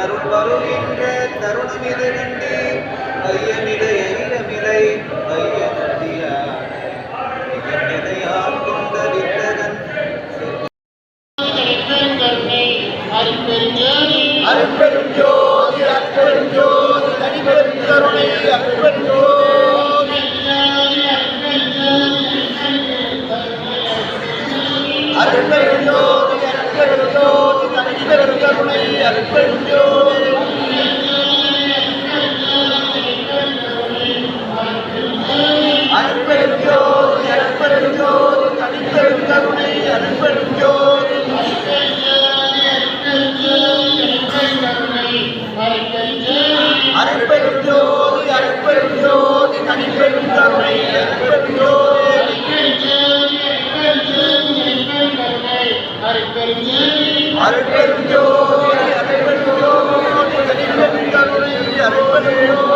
அருள் வருகின்ற தருணமிது கண்டு ஐயமிலை ஐயமிலை ஐயனடியார் எதையால் கொண்ட வித்தகன் அருட்பெரும் ஜோதி அருட்பெரும் ஜோதி தனிப்பெரும் கருணை அருட்பெரும் ஜோதி அருட்பெரும் ஜோதி அருட்பெரும் ஜோதி தனிப்பெரும் கருணை அருட்பெரும் ஜோதி அருட்பெரும் ஜோதி அருட்பெரும் ஜோதி தனிப்பெரும் கருணை அருட்பெரும் ஜோதி அருட்பெரும் ஜோதி அருட்பெரும் ஜோதி தனிப்பெரும் கருணை அருட்பெரும் ஜோதி அருட்பெரும் ஜோதி அருட்பெரும் ஜோதி தனிப்பெரும் கருணை அருட்பெரும் ஜோதி